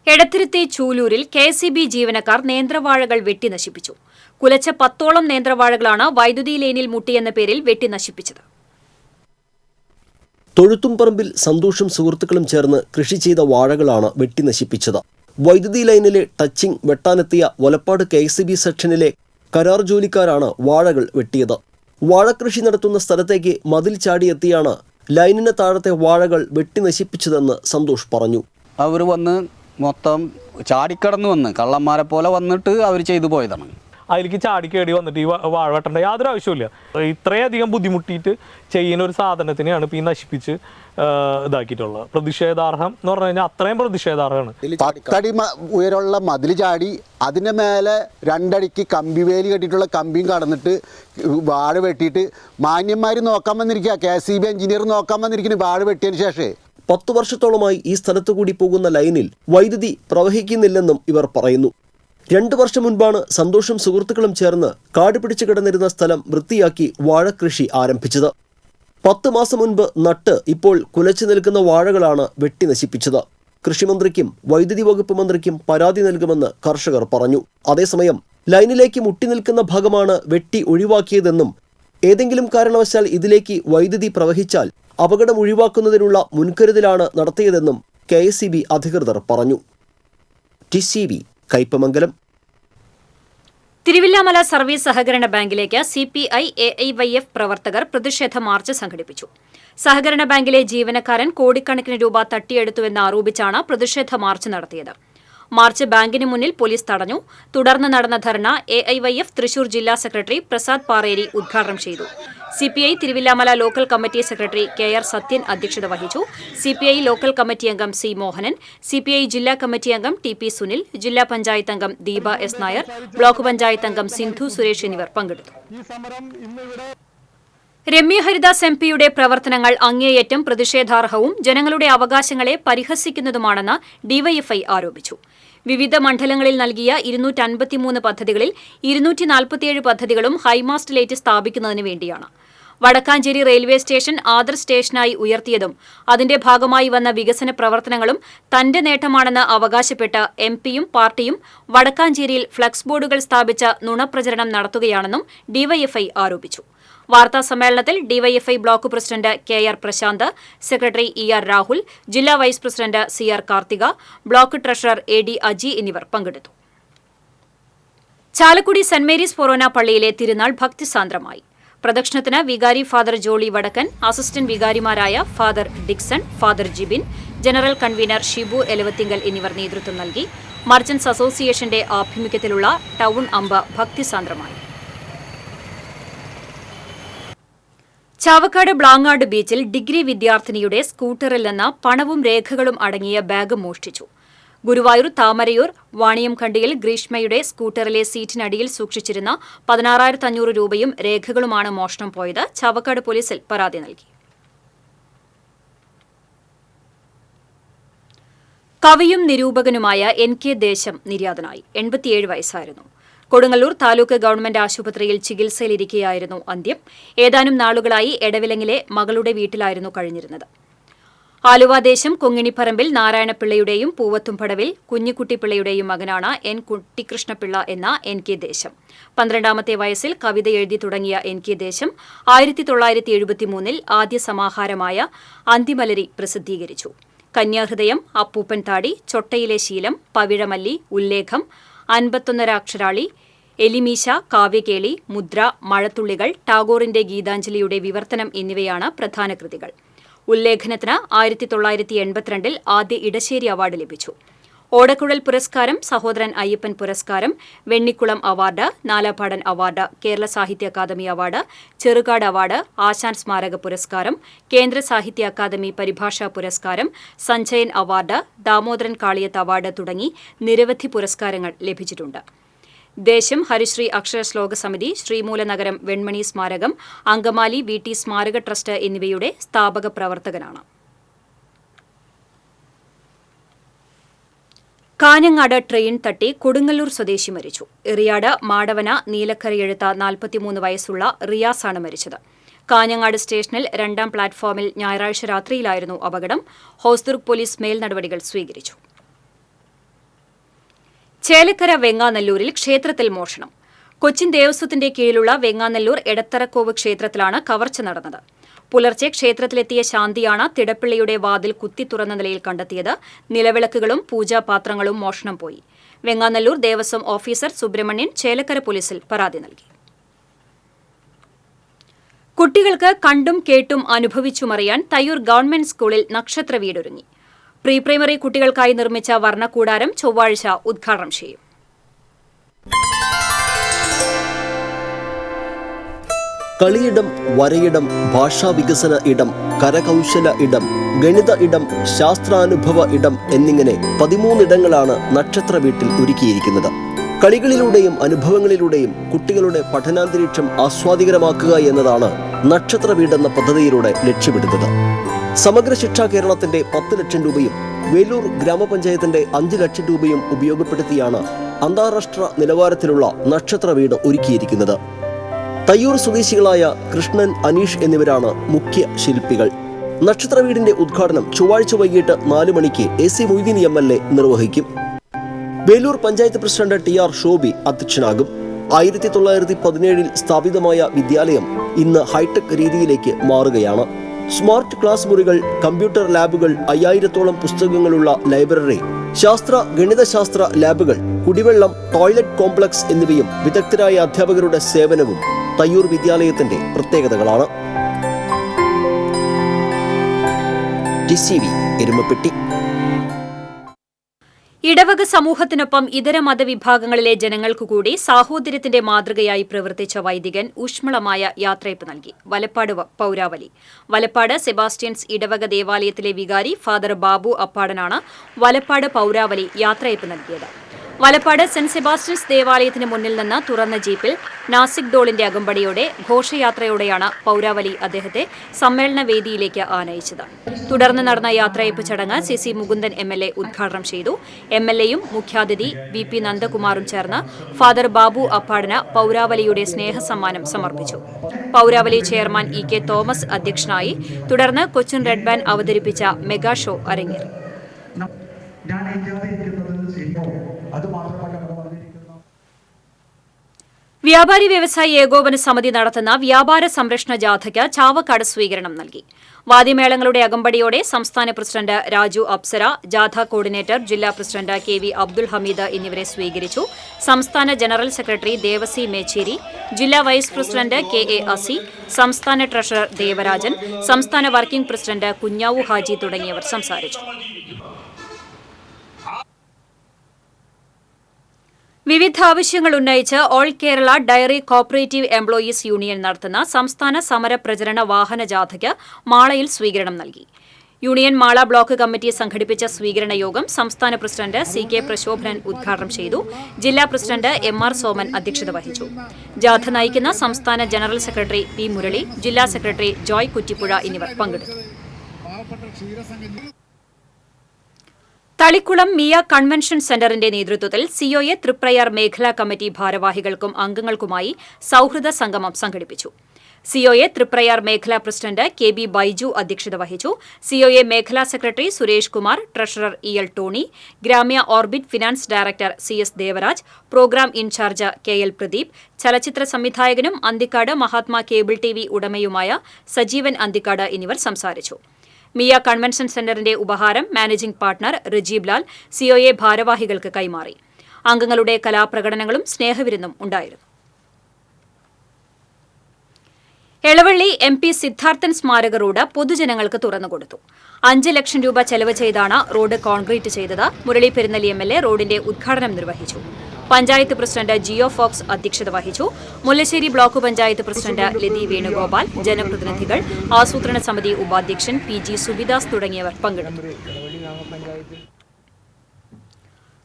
എടത്തിരുത്തി ചൂലൂരിൽ കെ.എസ്.ഇ.ബി. ജീവനക്കാർ നേന്ത്രവാഴകൾ വെട്ടിനശിപ്പിച്ചു. കുലച്ച 10ഓളം നേന്ത്രവാഴകളാണ് വൈദ്യുതി ലൈനിൽ മുട്ടിയെന്ന പേരിൽ വെട്ടിനശിപ്പിച്ചത്. തൊഴുത്തുംപറമ്പിൽ സന്തോഷും സുഹൃത്തുക്കളും ചേർന്ന് കൃഷി ചെയ്ത വാഴകളാണ് വെട്ടിനശിപ്പിച്ചത്. വൈദ്യുതി ലൈനിലെ ടച്ചിംഗ് വെട്ടാനെത്തിയ വലപ്പാട് കെ.എസ്.ഇ.ബി. സെക്ഷനിലെ കരാർ ജോലിക്കാരാണ് വാഴകൾ വെട്ടിയത്. വാഴകൃഷി നടത്തുന്ന സ്ഥലത്തേക്ക് മതിൽ ചാടിയെത്തിയാണ് ലൈനിന് താഴത്തെ വാഴകൾ വെട്ടിനശിപ്പിച്ചതെന്ന് സന്തോഷ് പറഞ്ഞു. അവർ വന്ന് മൊത്തം ചാടിക്കടന്ന് വന്ന് കള്ളന്മാരെ പോലെ വന്നിട്ട് അവർ ചെയ്തു പോയതാണ്. അതിലേക്ക് ചാടിക്കേടി വന്നിട്ട് ഈ വാഴ വെട്ടേണ്ട യാതൊരു ആവശ്യമില്ല. ഇത്രയധികം ബുദ്ധിമുട്ടിയിട്ട് ചെയ്യുന്ന ഒരു സാധനത്തിനെയാണ് ഇപ്പോൾ ഈ നശിപ്പിച്ച് ഇതാക്കിയിട്ടുള്ളത്. പ്രതിഷേധാർഹം എന്ന് പറഞ്ഞു കഴിഞ്ഞാൽ അത്രയും പ്രതിഷേധാർഹമാണ്. 10 അടി ഉയരമുള്ള മതിൽ ചാടി അതിൻ്റെ മേലെ 2 അടിക്ക് കമ്പി വേലി കെട്ടിയിട്ടുള്ള കമ്പിയും കടന്നിട്ട് വാഴ വെട്ടിയിട്ട് മാന്യന്മാർ നോക്കാൻ വന്നിരിക്കുക. കെ.എസ്.ഇ.ബി. എഞ്ചിനീയർ നോക്കാൻ വന്നിരിക്കുന്നു വാഴ വെട്ടിയതിന് ശേഷം. 10 വർഷത്തോളമായി ഈ സ്ഥലത്തു കൂടി പോകുന്ന ലൈനിൽ വൈദ്യുതി പ്രവഹിക്കുന്നില്ലെന്നും ഇവർ പറയുന്നു. 2 വർഷം മുൻപാണ് സന്തോഷും സുഹൃത്തുക്കളും ചേർന്ന് കാട് പിടിച്ചു കിടന്നിരുന്ന സ്ഥലം വൃത്തിയാക്കി വാഴകൃഷി ആരംഭിച്ചത്. 10 മാസം മുൻപ് നട്ട് ഇപ്പോൾ കുലച്ചു നിൽക്കുന്ന വാഴകളാണ് വെട്ടി നശിപ്പിച്ചത്. കൃഷിമന്ത്രിക്കും വൈദ്യുതി വകുപ്പ് മന്ത്രിക്കും പരാതി നൽകുമെന്ന് കർഷകർ പറഞ്ഞു. അതേസമയം ലൈനിലേക്ക് മുട്ടി നിൽക്കുന്ന ഭാഗമാണ് വെട്ടി ഒഴിവാക്കിയതെന്നും ഏതെങ്കിലും കാരണവശാൽ ഇതിലേക്ക് വൈദ്യുതി പ്രവഹിച്ചാൽ അപകടം ഒഴിവാക്കുന്നതിനുള്ള മുൻകരുതലാണ് നടത്തിയതെന്നും കെ.എസ്.ഇ.ബി. അധികൃതർ പറഞ്ഞു. TCV കയ്പമംഗലം. തിരുവില്ലാമല സർവീസ് സഹകരണ ബാങ്കിലേക്ക് CPI AIYF പ്രവർത്തകർ പ്രതിഷേധ മാർച്ച് സംഘടിപ്പിച്ചു. സഹകരണ ബാങ്കിലെ ജീവനക്കാരൻ കോടിക്കണക്കിന് രൂപ തട്ടിയെടുത്തുവെന്ന് ആരോപിച്ചാണ് പ്രതിഷേധ മാർച്ച് നടത്തിയത്. മാർച്ച് ബാങ്കിന് മുന്നിൽ പോലീസ് തടഞ്ഞു. തുടർന്ന് നടന്ന ധർണ AIYF തൃശൂർ ജില്ലാ സെക്രട്ടറി പ്രസാദ് പാറേരി ഉദ്ഘാടനം ചെയ്തു. CPI Thiruvilwamala local committee secretary KR Sathyan അധ്യക്ഷത വഹിച്ചു. CPI ലോക്കൽ കമ്മിറ്റി അംഗം C മോഹനൻ, CPI ജില്ലാ കമ്മിറ്റി അംഗം TP സുനിൽ, ജില്ലാ പഞ്ചായത്ത് അംഗം ദീപ S നായർ, ബ്ലോക്ക് പഞ്ചായത്ത് അംഗം സിന്ധു സുരേഷ് എന്നിവർ പങ്കെടുത്തു. രമ്യ ഹരിദാസ് MP-യുടെ പ്രവർത്തനങ്ങൾ അങ്ങേയറ്റം പ്രതിഷേധാർഹവും ജനങ്ങളുടെ അവകാശങ്ങളെ പരിഹസിക്കുന്നതുമാണെന്ന് DYFI ആരോപിച്ചു. വിവിധ മണ്ഡലങ്ങളിൽ നൽകിയ 253 പദ്ധതികളിൽ 247 പദ്ധതികളും ഹൈമാസ്റ്റ് ലൈറ്റ് സ്ഥാപിക്കുന്നതിന് വേണ്ടിയാണ്. വടക്കാഞ്ചേരി റെയിൽവേ സ്റ്റേഷൻ ആദർ സ്റ്റേഷനായി ഉയർത്തിയതും അതിന്റെ ഭാഗമായി വന്ന വികസന പ്രവർത്തനങ്ങളും തന്റെ നേട്ടമാണെന്ന് അവകാശപ്പെട്ട MP-യും പാർട്ടിയും വടക്കാഞ്ചേരിയിൽ ഫ്ലക്സ് ബോർഡുകൾ സ്ഥാപിച്ച നുണപ്രചരണം നടത്തുകയാണെന്നും DYFI ആരോപിച്ചു. വാർത്താ സമ്മേളനത്തിൽ DYFI block president KR Prasanth, secretary ER Rahul, ജില്ലാ vice president CR Karthika, block treasurer AD Aji എന്നിവർ പങ്കെടുത്തു. ചാലക്കുടി സെന്റ് മേരീസ് ഫൊറോന പള്ളിയിലെ തിരുനാൾ ഭക്തിസാന്ദ്രമായി. പ്രദക്ഷിണത്തിന് വികാരി ഫാദർ ജോളി വടക്കൻ, അസിസ്റ്റന്റ് വികാരിമാരായ father Dixon, father Jibin, general convener Shibu Elavathingal എന്നിവർ നേതൃത്വം നൽകി. മർച്ചന്റ്സ് അസോസിയേഷന്റെ ആഭിമുഖ്യത്തിലുള്ള ടൗൺ അമ്പ ഭക്തിസാന്ദ്രമായി. ചാവക്കാട് ബ്ലാങ്ങാട് ബീച്ചിൽ ഡിഗ്രി വിദ്യാർത്ഥിനിയുടെ സ്കൂട്ടറിൽ നിന്ന് പണവും രേഖകളും അടങ്ങിയ ബാഗ് മോഷ്ടിച്ചു. ഗുരുവായൂർ താമരയൂർ വാണിയംകണ്ടിയിൽ ഗ്രീഷ്മയുടെ സ്കൂട്ടറിലെ സീറ്റിനടിയിൽ സൂക്ഷിച്ചിരുന്ന 16,500 രൂപയും രേഖകളുമാണ് മോഷണം പോയത്. ചാവക്കാട് പോലീസിൽ പരാതി നൽകി. കവിയും നിരൂപകനുമായ NK ദേശം നിര്യാതനായി. 87 വയസ്സായിരുന്നു. കൊടുങ്ങല്ലൂർ താലൂക്ക് ഗവൺമെന്റ് ആശുപത്രിയിൽ ചികിത്സയിലിരിക്കെയായിരുന്നു അന്ത്യം. ഏതാനും നാളുകളായി എടവിലങ്ങിലെ മകളുടെ വീട്ടിലായിരുന്നു കഴിഞ്ഞിരുന്നത്. ആലുവ ദേശം കൊങ്ങിണിപ്പറമ്പിൽ നാരായണപിള്ളയുടെയും പൂവത്തുംപടവിൽ കുഞ്ഞിക്കുട്ടിപ്പിള്ളയുടെയും മകനാണ് N കുട്ടിക്കൃഷ്ണപിള്ള എന്ന NK ദേശം. 12ാമത്തെ വയസ്സിൽ കവിത എഴുതി തുടങ്ങിയ NK ദേശം 1973 ആദ്യ സമാഹാരമായ അന്തിമലരി പ്രസിദ്ധീകരിച്ചു. കന്യാഹൃദയം, അപ്പൂപ്പൻ താടി, ചൊട്ടയിലെ ശീലം, പവിഴമല്ലി, ഉല്ലേഖം, 51 അക്ഷരാളി, എലിമീശ, കാവ്യകേളി, മുദ്ര, മഴത്തുള്ളികൾ, ടാഗോറിന്റെ ഗീതാഞ്ജലിയുടെ വിവർത്തനം എന്നിവയാണ് പ്രധാന കൃതികൾ. ഉല്ലേഖനത്തിന് 1982 ആദ്യ ഇടശ്ശേരി അവാർഡ് ലഭിച്ചു. ഓടക്കുഴൽ പുരസ്കാരം, സഹോദരൻ അയ്യപ്പൻ പുരസ്കാരം, വെണ്ണിക്കുളം അവാർഡ്, നാലാപാടൻ അവാർഡ്, കേരള സാഹിത്യ അക്കാദമി അവാർഡ്, ചെറുകാട് അവാർഡ്, ആശാൻ സ്മാരക പുരസ്കാരം, കേന്ദ്ര സാഹിത്യ അക്കാദമി പരിഭാഷാ പുരസ്കാരം, സഞ്ജയൻ അവാർഡ്, ദാമോദരൻ കാളിയത്ത് അവാർഡ് തുടങ്ങി നിരവധി പുരസ്കാരങ്ങൾ ലഭിച്ചിട്ടുണ്ട്. ദേശം ഹരിശ്രീ അക്ഷര ശ്ലോക സമിതി, ശ്രീമൂലനഗരം വെൺമണി സ്മാരകം, അങ്കമാലി VT സ്മാരക ട്രസ്റ്റ് എന്നിവയുടെ സ്ഥാപക പ്രവർത്തകനാണ്. കാഞ്ഞങ്ങാട് ട്രെയിൻ തട്ടി കൊടുങ്ങല്ലൂർ സ്വദേശി മരിച്ചു. എറിയാട് മാടവന നീലക്കരയെഴുത്ത 43 വയസ്സുള്ള റിയാസാണ് മരിച്ചത്. കാഞ്ഞങ്ങാട് സ്റ്റേഷനിൽ 2ാം പ്ലാറ്റ്ഫോമിൽ ഞായറാഴ്ച രാത്രിയിലായിരുന്നു അപകടം. ഹോസ്ദുർഗ് പോലീസ് മേൽനടപടികൾ സ്വീകരിച്ചു. ചേലക്കര വെങ്ങാനല്ലൂരിൽ ക്ഷേത്രത്തിൽ മോഷണം. കൊച്ചിൻ ദേവസ്വത്തിന്റെ കീഴിലുള്ള വെങ്ങാനല്ലൂർ എടത്തറക്കോവ് ക്ഷേത്രത്തിലാണ് കവർച്ച നടന്നത്. പുലർച്ചെ ക്ഷേത്രത്തിലെത്തിയ ശാന്തിയാണ് തിടപ്പിള്ളിയുടെ വാതിൽ കുത്തി തുറന്ന നിലയിൽ കണ്ടെത്തിയത്. നിലവിളക്കുകളും പൂജാപാത്രങ്ങളും മോഷണം പോയി. വെങ്ങാനല്ലൂർ ദേവസ്വം ഓഫീസർ സുബ്രഹ്മണ്യൻ ചേലക്കര പോലീസിൽ പരാതി നൽകി. കുട്ടികൾക്ക് കണ്ടും കേട്ടും അനുഭവിച്ചുമറിയാൻ തയ്യൂർ ഗവൺമെന്റ് സ്കൂളിൽ നക്ഷത്ര വീടൊരുങ്ങി. പ്രീ പ്രൈമറി കുട്ടികൾക്കായി നിർമ്മിച്ച വർണ്ണക്കൂടാരം ചൊവ്വാഴ്ച ഉദ്ഘാടനം ചെയ്യും. കളിയിടം, വരയിടം, ഭാഷാവികസന ഇടം, കരകൗശല ഇടം, ഗണിത ഇടം, ശാസ്ത്രാനുഭവ ഇടം എന്നിങ്ങനെ 13 ഇടങ്ങളാണ് നക്ഷത്ര വീട്ടിൽ ഒരുക്കിയിരിക്കുന്നത്. കളികളിലൂടെയും അനുഭവങ്ങളിലൂടെയും കുട്ടികളുടെ പഠനാന്തരീക്ഷം ആസ്വാദികരമാക്കുക എന്നതാണ് നക്ഷത്ര വീടെന്ന പദ്ധതിയിലൂടെ ലക്ഷ്യമിടുന്നത്. സമഗ്ര ശിക്ഷാ കേരളത്തിന്റെ 10 ലക്ഷം രൂപയും വേലൂർ ഗ്രാമപഞ്ചായത്തിന്റെ 5 ലക്ഷം രൂപയും ഉപയോഗപ്പെടുത്തിയാണ് അന്താരാഷ്ട്ര നിലവാരത്തിലുള്ള നക്ഷത്ര വീട് ഒരുക്കിയിരിക്കുന്നത്. തയ്യൂർ സ്വദേശികളായ കൃഷ്ണൻ, അനീഷ് എന്നിവരാണ് മുഖ്യ ശില്പികൾ. നക്ഷത്ര വീടിന്റെ ഉദ്ഘാടനം ചൊവ്വാഴ്ച വൈകിട്ട് 4 മണിക്ക് AC മൊയ്തീൻ MLA നിർവഹിക്കും. വേലൂർ പഞ്ചായത്ത് പ്രസിഡന്റ് TR ഷോബി അധ്യക്ഷനാകും. 1917 സ്ഥാപിതമായ വിദ്യാലയം ഇന്ന് ഹൈടെക് രീതിയിലേക്ക് മാറുകയാണ്. സ്മാർട്ട് ക്ലാസ് മുറികൾ, കമ്പ്യൂട്ടർ ലാബുകൾ, 5000-ഓളം പുസ്തകങ്ങളുള്ള ലൈബ്രറി, ശാസ്ത്ര ഗണിതശാസ്ത്ര ലാബുകൾ, കുടിവെള്ളം, ടോയ്ലറ്റ് കോംപ്ലക്സ് എന്നിവയും വിദഗ്ധരായ അധ്യാപകരുടെ സേവനവും തയ്യൂർ വിദ്യാലയത്തിന്റെ പ്രത്യേകതകളാണ്. എരുമപ്പെട്ടി. ഇടവക സമൂഹത്തിനൊപ്പം ഇതര മതവിഭാഗങ്ങളിലെ ജനങ്ങൾക്കുകൂടി സാഹോദര്യത്തിന്റെ മാതൃകയായി പ്രവർത്തിച്ച വൈദികൻ ഊഷ്മളമായ യാത്രയപ്പ് നൽകി. വലപ്പാട് പൗരാവലി. വലപ്പാട് സെബാസ്റ്റ്യൻസ് ഇടവക ദേവാലയത്തിലെ വികാരി ഫാദർ ബാബു അപ്പാടനാണ് വലപ്പാട് പൗരാവലി യാത്രയപ്പ് നൽകിയത്. വലപ്പാട് സെന്റ് സെബാസ്റ്റ്യൻസ് ദേവാലയത്തിന് മുന്നിൽ നിന്ന് തുറന്ന ജീപ്പിൽ നാസിക് ഡോളിന്റെ അകമ്പടിയോടെ ഘോഷയാത്രയോടെയാണ് പൗരാവലി അദ്ദേഹത്തെ സമ്മേളന വേദിയിലേക്ക് ആനയിച്ചത്. തുടർന്ന് നടന്ന യാത്രയപ്പ് ചടങ്ങ് CC മുകുന്ദൻ MLA ഉദ്ഘാടനം ചെയ്തു. MLAയും മുഖ്യാതിഥി VP നന്ദകുമാറും ചേർന്ന് ഫാദർ ബാബു അപ്പാടന് പൗരാവലിയുടെ സ്നേഹസമ്മാനം സമർപ്പിച്ചു. പൗരാവലി ചെയർമാൻ EK തോമസ് അധ്യക്ഷനായി. തുടർന്ന് കൊച്ചിൻ റെഡ് ബാൻഡ് അവതരിപ്പിച്ച മെഗാ ഷോ അരങ്ങേറി. വ്യാപാരി വ്യവസായി ഏകോപന സമിതി നടത്തുന്ന വ്യാപാര സംരക്ഷണ ജാഥയ്ക്ക് ചാവക്കാട് സ്വീകരണം നൽകി. വാദ്യമേളങ്ങളുടെ അകമ്പടിയോടെ സംസ്ഥാന പ്രസിഡന്റ് രാജു അപ്സര, ജാഥ കോർഡിനേറ്റർ ജില്ലാ പ്രസിഡന്റ് KV അബ്ദുൽ ഹമീദ് എന്നിവരെ സ്വീകരിച്ചു. സംസ്ഥാന ജനറൽ സെക്രട്ടറി ദേവസി മേച്ചേരി, ജില്ലാ വൈസ് പ്രസിഡന്റ് KA അസി, സംസ്ഥാന ട്രഷറർ ദേവരാജൻ, സംസ്ഥാന വർക്കിംഗ് പ്രസിഡന്റ് കുഞ്ഞാവു ഹാജി തുടങ്ങിയവർ സംസാരിച്ചു. വിവിധ ആവശ്യങ്ങൾ ഉന്നയിച്ച് all Kerala dairy cooperative employees union നടത്തുന്ന സംസ്ഥാന സമര പ്രചരണ വാഹന ജാഥയ്ക്ക് മാളയിൽ സ്വീകരണം നൽകി. യൂണിയൻ മാള ബ്ലോക്ക് കമ്മിറ്റി സംഘടിപ്പിച്ച സ്വീകരണ യോഗം സംസ്ഥാന പ്രസിഡന്റ് CK പ്രശോഭനൻ ഉദ്ഘാടനം ചെയ്തു. ജില്ലാ പ്രസിഡന്റ് MR സോമൻ അധ്യക്ഷത വഹിച്ചു. ജാഥ നയിക്കുന്ന സംസ്ഥാന ജനറൽ സെക്രട്ടറി P മുരളി, ജില്ലാ സെക്രട്ടറി ജോയ് കുറ്റിപ്പുഴ എന്നിവർ പങ്കെടുത്തു. തളിക്കുളം മിയ കൺവെൻഷൻ സെന്ററിന്റെ നേതൃത്വത്തിൽ COA തൃപ്രയാർ മേഖലാ കമ്മിറ്റി ഭാരവാഹികൾക്കും അംഗങ്ങൾക്കുമായി സൌഹൃദ സംഗമം സംഘടിപ്പിച്ചു. COA തൃപ്രയാർ മേഖലാ പ്രസിഡന്റ് KB ബൈജു അധ്യക്ഷത വഹിച്ചു. COA മേഖലാ secretary Suresh Kumar, treasurer EL Tony, Gramya orbit finance director CS Devaraj, programme in charge KL Pradeep, ചലച്ചിത്ര സംവിധായകനും അന്തിക്കാട് മഹാത്മാ കേബിൾ TV ഉടമയുമായ സജീവൻ അന്തിക്കാട് എന്നിവർ സംസാരിച്ചു. മിയ കൺവെൻഷൻ സെന്ററിന്റെ ഉപഹാരം managing partner Rajeeb Lal COA ഭാരവാഹികൾക്ക് കൈമാറി. അംഗങ്ങളുടെ കലാപ്രകടനങ്ങളും സ്നേഹവിരുന്നും ഉണ്ടായിരുന്നു. എളവള്ളി MP സിദ്ധാർത്ഥൻ സ്മാരക റോഡ് പൊതുജനങ്ങൾക്ക് തുറന്നുകൊടുത്തു. 5 ലക്ഷം രൂപ ചെലവ് ചെയ്താണ് റോഡ് കോൺക്രീറ്റ് ചെയ്തത്. മുരളി പെരുന്നലി MLA റോഡിന്റെ ഉദ്ഘാടനം നിർവഹിച്ചു. പഞ്ചായത്ത് പ്രസിഡന്റ് ജിയോ ഫോക്സ് അധ്യക്ഷത വഹിച്ചു. മുല്ലശ്ശേരി ബ്ലോക്ക് പഞ്ചായത്ത് പ്രസിഡന്റ് ലതി വേണുഗോപാൽ, ജനപ്രതിനിധികൾ, ആസൂത്രണ സമിതി ഉപാധ്യക്ഷൻ PG സുബിദാസ് തുടങ്ങിയവർ പങ്കെടുത്തു.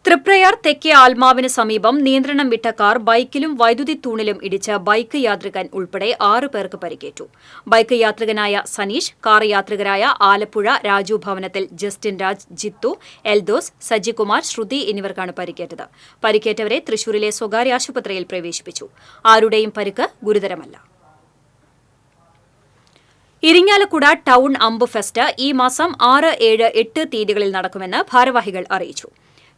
തൃപ്രയാർ തെക്കേ ആൽമാവിന് സമീപം നിയന്ത്രണം വിട്ട കാർ ബൈക്കിലും വൈദ്യുതി തൂണിലും ഇടിച്ച് ബൈക്ക് യാത്രികൻ ഉൾപ്പെടെ 6 പേർക്ക് പരിക്കേറ്റു. ബൈക്ക് യാത്രികനായ സനീഷ്, കാർ യാത്രികരായ ആലപ്പുഴ രാജു ഭവനത്തിൽ ജസ്റ്റിൻ രാജ്, ജിത്തു, എൽദോസ്, സജികുമാർ, ശ്രുതി എന്നിവർക്കാണ് പരിക്കേറ്റത്. പരിക്കേറ്റവരെ തൃശൂരിലെ സ്വകാര്യ ആശുപത്രിയിൽ പ്രവേശിപ്പിച്ചു. ആരുടെയും പരിക്ക് ഗുരുതരമല്ല. ഇരിങ്ങാലക്കുട ടൗൺ അമ്പ് ഫെസ്റ്റ് ഈ മാസം 6, 7, 8 തീയതികളിൽ നടക്കുമെന്ന് ഭാരവാഹികൾ അറിയിച്ചു.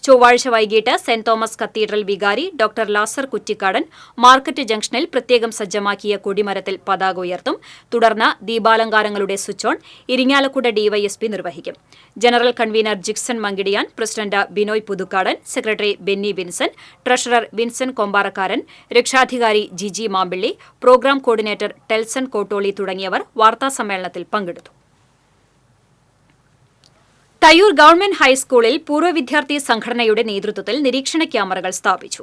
ചൊവ്വാഴ്ച വൈകിട്ട് സെന്റ് തോമസ് കത്തീഡ്രൽ വികാരി ഡോക്ടർ ലാസർ കുറ്റിക്കാടൻ മാർക്കറ്റ് ജംഗ്ഷനിൽ പ്രത്യേകം സജ്ജമാക്കിയ കൊടിമരത്തിൽ പതാക ഉയർത്തും. തുടർന്ന് ദീപാലങ്കാരങ്ങളുടെ സ്വിച്ച് ഓൺ ഇരിങ്ങാലക്കുട ഡിവൈഎസ്പി നിർവഹിക്കും. General convener Jickson Mankidiyan, president Binoy Puthukkadan, secretary Benny Vinson, treasurer Vinson Komparakkaran, രക്ഷാധികാരി ജിജി മാമ്പിള്ളി, പ്രോഗ്രാം കോർഡിനേറ്റർ ടെൽസൺ കോട്ടോളി തുടങ്ങിയവർ വാർത്താസമ്മേളനത്തിൽ പങ്കെടുത്തു. തയ്യൂർ ഗവൺമെന്റ് ഹൈസ്കൂളിൽ പൂർവ്വ വിദ്യാർത്ഥി സംഘടനയുടെ നേതൃത്വത്തിൽ നിരീക്ഷണ ക്യാമറകൾ സ്ഥാപിച്ചു.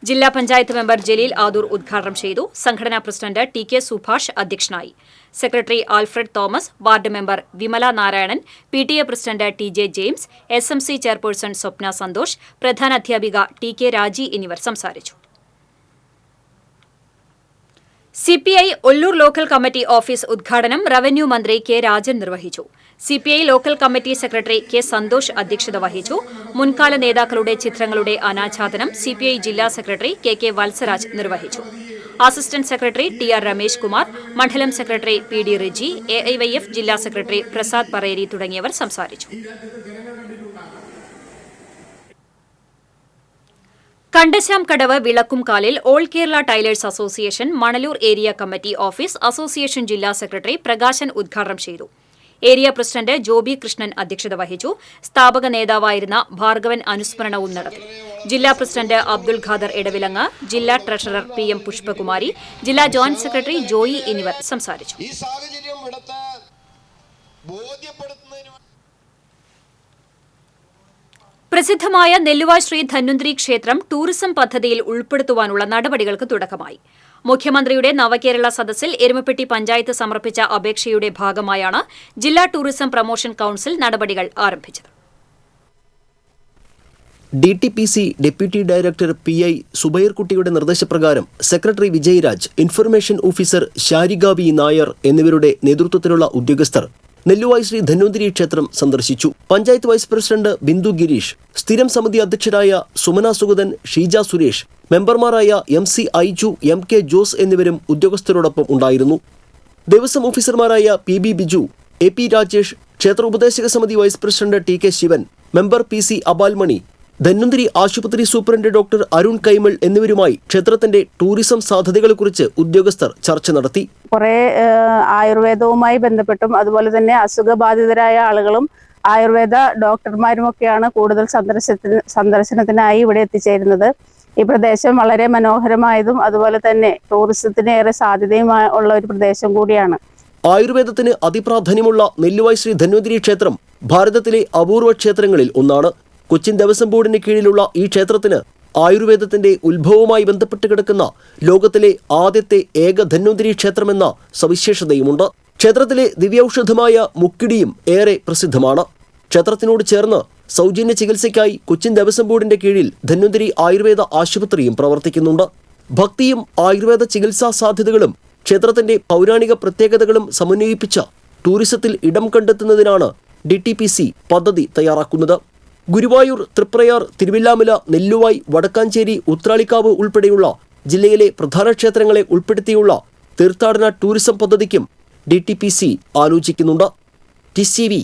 ജില്ലാ പഞ്ചായത്ത് മെമ്പർ ജലീൽ ആദൂർ ഉദ്ഘാടനം ചെയ്തു. സംഘടനാ പ്രസിഡന്റ് ടി കെ സുഭാഷ് അധ്യക്ഷനായി. Secretary Alfred Thomas, ward member Vimala Narayanan, PTA president TJ James, SMC chairperson Swapna Santhosh, പ്രധാനാധ്യാപിക TK രാജി എന്നിവർ സംസാരിച്ചു. CPI Ollur local committee office ഉദ്ഘാടനം റവന്യൂ മന്ത്രി കെ രാജൻ നിർവഹിച്ചു. CPI local committee secretary K Santhosh അധ്യക്ഷത വഹിച്ചു. മുൻകാല നേതാക്കളുടെ ചിത്രങ്ങളുടെ അനാച്ഛാദനം CPI ജില്ലാ സെക്രട്ടറി KK വത്സരാജ് നിർവഹിച്ചു. Assistant secretary TR Ramesh Kumar, മണ്ഡലം സെക്രട്ടറി PD റിജി, AIYF ജില്ലാ സെക്രട്ടറി പ്രസാദ് പറേരി തുടങ്ങിയവർ സംസാരിച്ചു. കണ്ടശാംകടവ് വിളക്കുംകാലിൽ all Kerala tailors association Manalur area committee office association ജില്ലാ സെക്രട്ടറി പ്രകാശൻ ഉദ്ഘാടനം ചെയ്തു. ഏരിയ പ്രസിഡന്റ് ജോബി കൃഷ്ണൻ അധ്യക്ഷത വഹിച്ചു. സ്ഥാപക നേതാവായിരുന്ന ഭാർഗവൻ അനുസ്മരണവും നടത്തി. ജില്ലാ പ്രസിഡന്റ് അബ്ദുൽ ഖാദർ ഇടവിലങ്ങ്, ജില്ലാ ട്രഷറർ PM പുഷ്പകുമാരി, ജില്ലാ ജോയിന്റ് സെക്രട്ടറി ജോയി എന്നിവർ സംസാരിച്ചു. പ്രസിദ്ധമായ നെല്ലുവായ് ശ്രീ ധന്വന്തരി ക്ഷേത്രം ടൂറിസം പദ്ധതിയിൽ ഉൾപ്പെടുത്തുവാനുള്ള നടപടികൾക്ക് തുടക്കമായി. മുഖ്യമന്ത്രിയുടെ നവകേരള സദസ്സിൽ എരുമപ്പെട്ടി പഞ്ചായത്ത് സമർപ്പിച്ച അപേക്ഷയുടെ ഭാഗമായാണ് ജില്ലാ ടൂറിസം പ്രൊമോഷൻ കൌൺസിൽ നടപടികൾ ആരംഭിച്ചത്. DTPC ഡെപ്യൂട്ടി ഡയറക്ടർ PI സുബൈർകുട്ടിയുടെ നിർദ്ദേശപ്രകാരം secretary Vijayaraj, information officer Sharika V Nair എന്നിവരുടെ നേതൃത്വത്തിലുള്ള ഉദ്യോഗസ്ഥർ നെല്ലുവായ് ശ്രീ ധന്വന്തരി ക്ഷേത്രം സന്ദർശിച്ചു. പഞ്ചായത്ത് വൈസ് പ്രസിഡന്റ് ബിന്ദു ഗിരീഷ്, സ്ഥിരം സമിതി അധ്യക്ഷരായ സുമന സുഗതൻ, ഷീജ സുരേഷ്, മെമ്പർമാരായ MC ഐജു, MK ജോസ് എന്നിവരും ഉദ്യോഗസ്ഥരോടൊപ്പം ഉണ്ടായിരുന്നു. ദേവസ്വം ഓഫീസർമാരായ PB ബിജു, AP രാജേഷ്, ക്ഷേത്ര ഉപദേശക സമിതി vice president TK Sivan, member PC Abalmani, Dhanvantari ആശുപത്രി സൂപ്രണ്ട് ഡോക്ടർ അരുൺ കൈമൾ എന്നിവരുമായി ക്ഷേത്രത്തിന്റെ ടൂറിസം സാധ്യതകളെക്കുറിച്ച് ഉദ്യോഗസ്ഥർ ചർച്ച നടത്തി. കുറെ ആയുർവേദവുമായി ബന്ധപ്പെട്ടും അതുപോലെ തന്നെ അസുഖബാധിതരായ ആളുകളും ആയുർവേദ ഡോക്ടർമാരുമൊക്കെയാണ് കൂടുതൽ സന്ദർശനത്തിനായി ഇവിടെ എത്തിച്ചേരുന്നത്. ഈ പ്രദേശം വളരെ മനോഹരമായതും അതുപോലെ തന്നെ ടൂറിസത്തിന് ഏറെ സാധ്യതയുമായ ഉള്ള ഒരു പ്രദേശം കൂടിയാണ്. ആയുർവേദത്തിന് അതിപ്രാധാന്യമുള്ള നെല്ലുവായ് ശ്രീ ധന്വന്തരി ക്ഷേത്രം ഭാരതത്തിലെ അപൂർവ ക്ഷേത്രങ്ങളിൽ ഒന്നാണ്. കൊച്ചിൻ ദേവസ്വം ബോർഡിന് കീഴിലുള്ള ഈ ക്ഷേത്രത്തിന് ആയുർവേദത്തിന്റെ ഉത്ഭവവുമായി ബന്ധപ്പെട്ട് കിടക്കുന്ന ലോകത്തിലെ ആദ്യത്തെ ഏക ധന്വന്തരി ക്ഷേത്രമെന്ന സവിശേഷതയുമുണ്ട്. ക്ഷേത്രത്തിലെ ദിവ്യൌഷധമായ മുക്കിടിയും ഏറെ പ്രസിദ്ധമാണ്. ക്ഷേത്രത്തിനോട് ചേർന്ന് സൗജന്യ ചികിത്സയ്ക്കായി കൊച്ചിൻ ദേവസ്വം ബോർഡിന്റെ കീഴിൽ ധന്വന്തരി ആയുർവേദ ആശുപത്രിയും പ്രവർത്തിക്കുന്നുണ്ട്. ഭക്തിയും ആയുർവേദ ചികിത്സാ സാധ്യതകളും ക്ഷേത്രത്തിന്റെ പൗരാണിക പ്രത്യേകതകളും സമന്വയിപ്പിച്ച ടൂറിസത്തിൽ ഇടം കണ്ടെത്തുന്നതിനാണ് DTPC പദ്ധതി തയ്യാറാക്കുന്നത്. ഗുരുവായൂർ, തൃപ്രയാർ, തിരുവില്ലാമല, നെല്ലുവായ്, വടക്കാഞ്ചേരി, ഉത്രാളിക്കാവ് ഉൾപ്പെടെയുള്ള ജില്ലയിലെ പ്രധാന ക്ഷേത്രങ്ങളെ ഉൾപ്പെടുത്തിയുള്ള തീർത്ഥാടന ടൂറിസം പദ്ധതിക്കും DTPC ആലോചിക്കുന്നുണ്ട്. TCV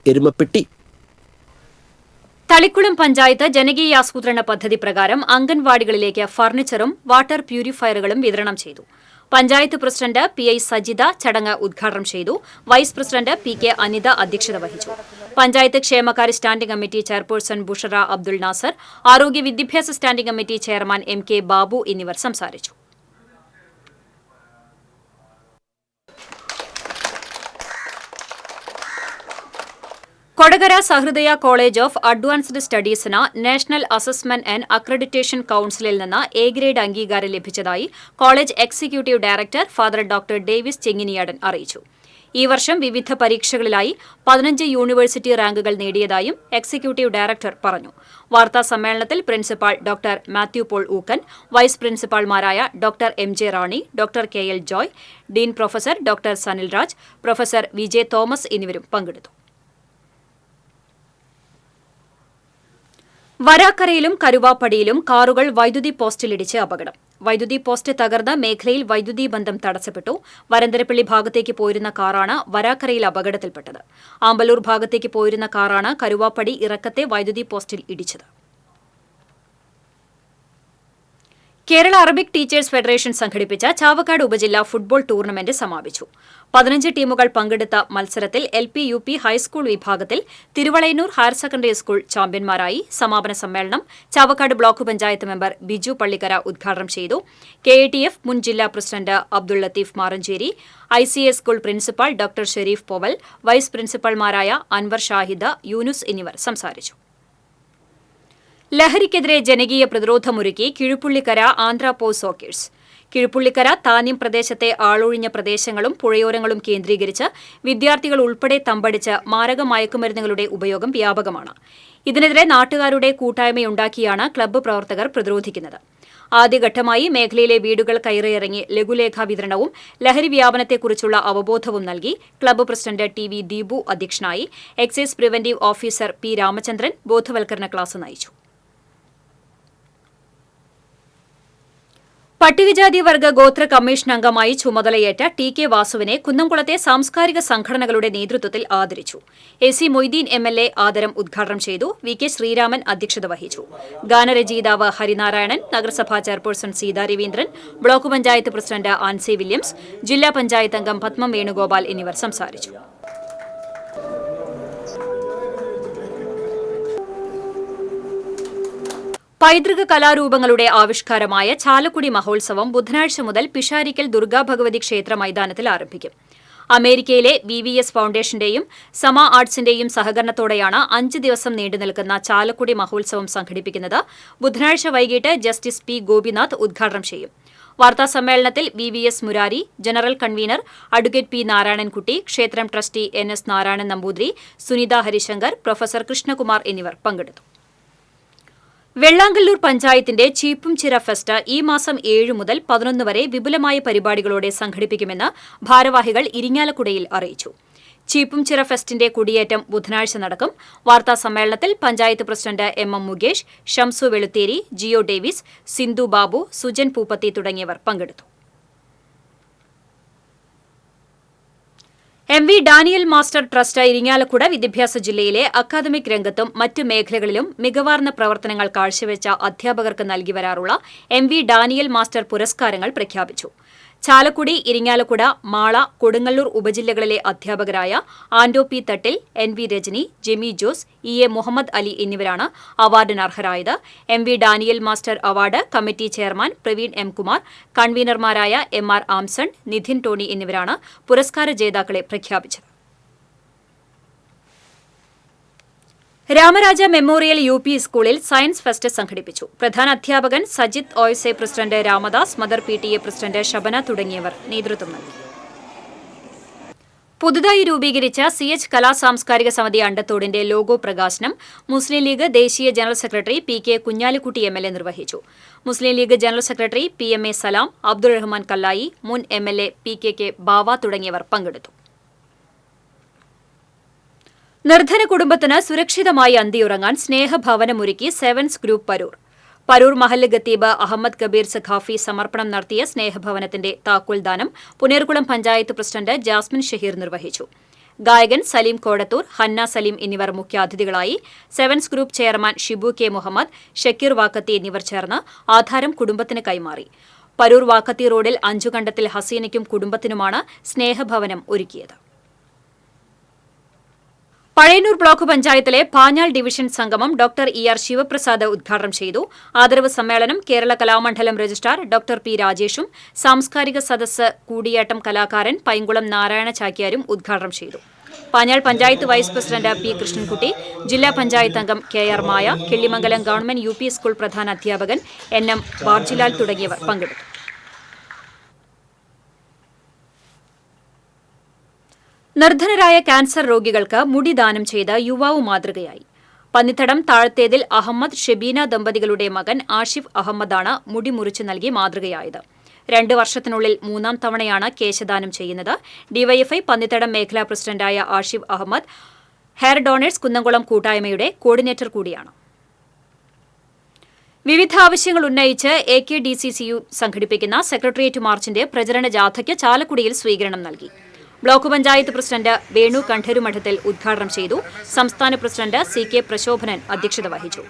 എരുമപ്പെട്ടി. തളിക്കുളം പഞ്ചായത്ത് ജനകീയാസൂത്രണ പദ്ധതി പ്രകാരം അംഗൻവാടികളിലേക്ക് ഫർണിച്ചറും വാട്ടർ പ്യൂരിഫയറുകളും വിതരണം ചെയ്തു. പഞ്ചായത്ത് പ്രസിഡന്റ് PI സജിത ചടങ്ങ് ഉദ്ഘാടനം ചെയ്തു. വൈസ് പ്രസിഡന്റ് PK അനിത അധ്യക്ഷത വഹിച്ചു. പഞ്ചായത്ത് ക്ഷേമകാര്യ standing committee chairperson Bushara Abdul Nasar, ആരോഗ്യ വിദ്യാഭ്യാസ standing committee chairman MK Babu എന്നിവർ സംസാരിച്ചു. Kodakara Sahrudaya college of advanced സ്റ്റഡീസിന് നാഷണൽ അസസ്മെന്റ് ആൻഡ് അക്രഡിറ്റേഷൻ കൌൺസിലിൽ നിന്ന് A ഗ്രേഡ് അംഗീകാരം ലഭിച്ചതായി college executive director father doctor Davis Chenginiyadan അറിയിച്ചു. ഈ വർഷം വിവിധ പരീക്ഷകളിലായി 15 യൂണിവേഴ്സിറ്റി റാങ്കുകൾ നേടിയതായും എക്സിക്യൂട്ടീവ് ഡയറക്ടർ പറഞ്ഞു. വാർത്താ സമ്മേളനത്തിൽ principal doctor Mathew Paul Ookken, vice പ്രിൻസിപ്പാൾമാരായ doctor MJ Rani, doctor KL Joy, dean professor doctor Sanilraj, professor VJ Thomas എന്നിവരും പങ്കെടുത്തു. വരാക്കരയിലും കരുവാപ്പടിയിലും കാറുകൾ വൈദ്യുതി പോസ്റ്റിലിടിച്ച് അപകടം. വൈദ്യുതി പോസ്റ്റ് തകർന്ന മേഖലയിൽ വൈദ്യുതി ബന്ധം തടസ്സപ്പെട്ടു. വരന്തരപ്പള്ളി ഭാഗത്തേക്ക് പോയിരുന്ന കാറാണ് വരാക്കരയിൽ അപകടത്തിൽപ്പെട്ടത്. ആമ്പലൂർ ഭാഗത്തേക്ക് പോയിരുന്ന കാറാണ് കരുവാപ്പടി ഇറക്കത്തെ വൈദ്യുതി പോസ്റ്റിൽ ഇടിച്ചത്. കേരള അറബിക് ടീച്ചേഴ്സ് ഫെഡറേഷൻ സംഘടിപ്പിച്ച ചാവക്കാട് ഉപജില്ലാ ഫുട്ബോൾ ടൂർണമെന്റ് സമാപിച്ചു. 15 ടീമുകൾ പങ്കെടുത്ത മത്സരത്തിൽ LP, UP, ഹൈസ്കൂൾ വിഭാഗത്തിൽ തിരുവളയന്നൂർ ഹയർ സെക്കൻഡറി സ്കൂൾ ചാമ്പ്യന്മാരായി. സമാപന സമ്മേളനം ചാവക്കാട് ബ്ലോക്ക് പഞ്ചായത്ത് മെമ്പർ ബിജു പള്ളിക്കര ഉദ്ഘാടനം ചെയ്തു. KATF മുൻ ജില്ലാ പ്രസിഡന്റ് Abdul Latheef Maranchery, ICA school principal doctor Shareef Poval, vice പ്രിൻസിപ്പൽമാരായ അൻവർ ഷാഹിദ്, യൂനുസ് എന്നിവർ സംസാരിച്ചു. ലഹരിക്കെതിരെ ജനകീയ പ്രതിരോധമൊരുക്കി കിഴുപ്പുള്ളിക്കര ആന്ധ്രാപോ സോക്കേഴ്സ്. കിഴുപ്പുള്ളിക്കര, താന്യം പ്രദേശത്തെ ആളൊഴിഞ്ഞ പ്രദേശങ്ങളും പുഴയോരങ്ങളും കേന്ദ്രീകരിച്ച് വിദ്യാർത്ഥികൾ ഉൾപ്പെടെ തമ്പടിച്ച് മാരക മയക്കുമരുന്നുകളുടെ ഉപയോഗം വ്യാപകമാണ്. ഇതിനെതിരെ നാട്ടുകാരുടെ കൂട്ടായ്മയുണ്ടാക്കിയാണ് ക്ലബ്ബ് പ്രവർത്തകർ പ്രതിരോധിക്കുന്നത്. ആദ്യഘട്ടമായി മേഖലയിലെ വീടുകൾ കയറിയിറങ്ങി ലഘുലേഖാ വിതരണവും ലഹരി വ്യാപനത്തെക്കുറിച്ചുള്ള അവബോധവും നൽകി. ക്ലബ്ബ് പ്രസിഡന്റ് TV ദീപു അധ്യക്ഷനായി. Excise preventive officer P Ramachandran ബോധവൽക്കരണ ക്ലാസ് നയിച്ചു. പട്ടികജാതി വർഗ ഗോത്ര കമ്മീഷൻ അംഗമായി ചുമതലയേറ്റ TK വാസുവിനെ കുന്നംകുളത്തെ സാംസ്കാരിക സംഘടനകളുടെ നേതൃത്വത്തിൽ ആദരിച്ചു. AC മൊയ്തീൻ MLA ആദരം ഉദ്ഘാടനം ചെയ്തു. VK ശ്രീരാമൻ അധ്യക്ഷത വഹിച്ചു. ഗാനരചയിതാവ് ഹരിനാരായണൻ, നഗരസഭാ chairperson Seetha Raveendran, block panchayat president Ancy Williams, ജില്ലാ പഞ്ചായത്ത് അംഗം പത്മം വേണുഗോപാൽ എന്നിവർ സംസാരിച്ചു. പൈതൃക കലാരൂപങ്ങളുടെ ആവിഷ്കാരമായ ചാലക്കുടി മഹോത്സവം ബുധനാഴ്ച മുതൽ പിഷാരിക്കൽ ദുർഗാഭഗവതി ക്ഷേത്ര മൈതാനത്തിൽ ആരംഭിക്കും. അമേരിക്കയിലെ VVS ഫൗണ്ടേഷന്റെയും സമ ആർട്സിന്റെയും സഹകരണത്തോടെയാണ് 5 ദിവസം നീണ്ടുനിൽക്കുന്ന ചാലക്കുടി മഹോത്സവം സംഘടിപ്പിക്കുന്നത്. ബുധനാഴ്ച വൈകിട്ട് ജസ്റ്റിസ് P ഗോപിനാഥ് ഉദ്ഘാടനം ചെയ്യും. വാർത്താസമ്മേളനത്തിൽ VVS Murari, general convener advocate P Narayanankutty, ക്ഷേത്രം trustee NS Narayanan Namboothiri, Sunitha Harishankar, professor Krishnakumar എന്നിവർ പങ്കെടുത്തു. വെള്ളാങ്കല്ലൂർ പഞ്ചായത്തിന്റെ ചീപ്പുംചിറ ഫെസ്റ്റ് ഈ മാസം 7 മുതൽ 11 വരെ വിപുലമായ പരിപാടികളോടെ സംഘടിപ്പിക്കുമെന്ന് ഭാരവാഹികൾ ഇരിങ്ങാലക്കുടയിൽ അറിയിച്ചു. ചീപ്പുംചിറ ഫെസ്റ്റിന്റെ കൊടിയേറ്റം ബുധനാഴ്ച നടക്കും. വാർത്താ സമ്മേളനത്തിൽ panchayat president MM Mukesh, Shamsu Veluthery, Jio Davis, Sindhu Babu, Sujan Pooppathi തുടങ്ങിയവർ പങ്കെടുത്തു. MV Daniel master trust Irinjalakuda വിദ്യാഭ്യാസ ജില്ലയിലെ അക്കാദമിക് രംഗത്തും മറ്റ് മേഖലകളിലും മികവാർന്ന പ്രവർത്തനങ്ങൾ കാഴ്ചവെച്ച അധ്യാപകർക്ക് നൽകി വരാറുള്ള MV ഡാനിയൽ മാസ്റ്റർ പുരസ്കാരങ്ങൾ പ്രഖ്യാപിച്ചു. ചാലക്കുടി, ഇരിങ്ങാലക്കുട, മാള, കൊടുങ്ങല്ലൂർ ഉപജില്ലകളിലെ അധ്യാപകരായ ആൻഡോ P തട്ടിൽ, NV രജനി, ജെമി ജോസ്, EA മുഹമ്മദ് അലി എന്നിവരാണ് അവാർഡിന് അർഹരായത്. MV Daniel master award committee chairman Praveen M Kumar, കൺവീനർമാരായ MR ആംസൺ, നിധിൻ ടോണി എന്നിവരാണ് പുരസ്കാര ജേതാക്കളെ പ്രഖ്യാപിച്ചത്. രാമരാജ മെമ്മോറിയൽ UP സ്കൂളിൽ സയൻസ് ഫെസ്റ്റ് സംഘടിപ്പിച്ചു. പ്രധാന അധ്യാപകൻ Sajith OSA president Ramadas, mother PTA president Shabana തുടങ്ങിയവർ നേതൃത്വം നൽകി. പുതുതായി രൂപീകരിച്ച CH കലാ സാംസ്കാരിക സമിതി അണ്ടത്തോടിന്റെ ലോഗോ പ്രകാശനം മുസ്ലിം ലീഗ് ദേശീയ general secretary PK Kunhalikutty MLA നിർവഹിച്ചു. Muslim League general secretary PMA Salam, Abdul Rahman Kallayi, മുൻ MLA PKK ബാവ തുടങ്ങിയവർ പങ്കെടുത്തു. നിർധന കുടുംബത്തിന് സുരക്ഷിതമായി അന്തിയുറങ്ങാൻ സ്നേഹഭവനമൊരുക്കി സെവൻസ് ഗ്രൂപ്പ് പരൂർ. പരൂർ മഹല്ല് ഖത്തീബ് അഹമ്മദ് കബീർ സഖാഫി സമർപ്പണം നടത്തിയ സ്നേഹഭവനത്തിന്റെ താക്കോൽദാനം പുനേർകുളം പഞ്ചായത്ത് പ്രസിഡന്റ് ജാസ്മിൻ ഷഹീർ നിർവഹിച്ചു. ഗായകൻ സലീം കോടത്തൂർ, ഹന്ന സലീം എന്നിവർ മുഖ്യാതിഥികളായി. Sevens group chairman Shibu K Muhammad, Shakeer Vakkathi എന്നിവർ ചേർന്ന് ആധാരം കുടുംബത്തിന് കൈമാറി. പരൂർ വാക്കത്തി റോഡിൽ 5 കണ്ടത്തിൽ ഹസീനയ്ക്കും കുടുംബത്തിനുമാണ് സ്നേഹഭവനം ഒരുക്കിയത്. പഴയന്നൂർ ബ്ലോക്ക് പഞ്ചായത്തിലെ പാഞ്ഞാൾ ഡിവിഷൻ സംഗമം ഡോക്ടർ ER ശിവപ്രസാദ് ഉദ്ഘാടനം ചെയ്തു. ആദരവ് സമ്മേളനം Kerala Kalamandalam registrar doctor P രാജേഷും സാംസ്കാരിക സദസ്സ് കൂടിയാട്ടം കലാകാരൻ പൈങ്കുളം നാരായണ ചാക്യാരും ഉദ്ഘാടനം ചെയ്തു. Panjal panchayat vice president P Krishnankutty, ജില്ലാ പഞ്ചായത്ത് അംഗം KR Maya, Killimangalam government UP school പ്രധാന അധ്യാപകൻ NM ബാർജിലാൽ തുടങ്ങിയവർ പങ്കെടുത്തു. നിർധനരായ ക്യാൻസർ രോഗികൾക്ക് മുടി ദാനം ചെയ്ത യുവാവ് മാതൃകയായി. പന്നിത്തടം താഴത്തേതിൽ അഹമ്മദ് ഷെബീന ദമ്പതികളുടെ മകൻ ആഷിഫ് അഹമ്മദാണ് മുടി മുറിച്ചു നൽകി മാതൃകയായത്. 2 വർഷത്തിനുള്ളിൽ 3-ാം തവണയാണ് കേശദാനം ചെയ്യുന്നത്. ഡിവൈഎഫ്ഐ പന്നിത്തടം മേഖലാ പ്രസിഡന്റായ ആഷിഫ് അഹമ്മദ് ഹെയർ ഡോണേഴ്സ് കുന്നംകുളം കൂട്ടായ്മയുടെ കോർഡിനേറ്റർ കൂടിയാണ്. വിവിധ ആവശ്യങ്ങൾ ഉന്നയിച്ച് AKDCCU സംഘടിപ്പിക്കുന്ന സെക്രട്ടേറിയറ്റ് മാർച്ചിന്റെ പ്രചരണ ജാഥയ്ക്ക് ചാലക്കുടിയിൽ സ്വീകരണം നൽകി. ബ്ലോക്ക് പഞ്ചായത്ത് പ്രസിഡന്റ് വേണു കണ്ഠരുമഠത്തിൽ ഉദ്ഘാടനം ചെയ്തു. സംസ്ഥാന പ്രസിഡന്റ് CK പ്രശോഭനൻ അധ്യക്ഷത വഹിച്ചു.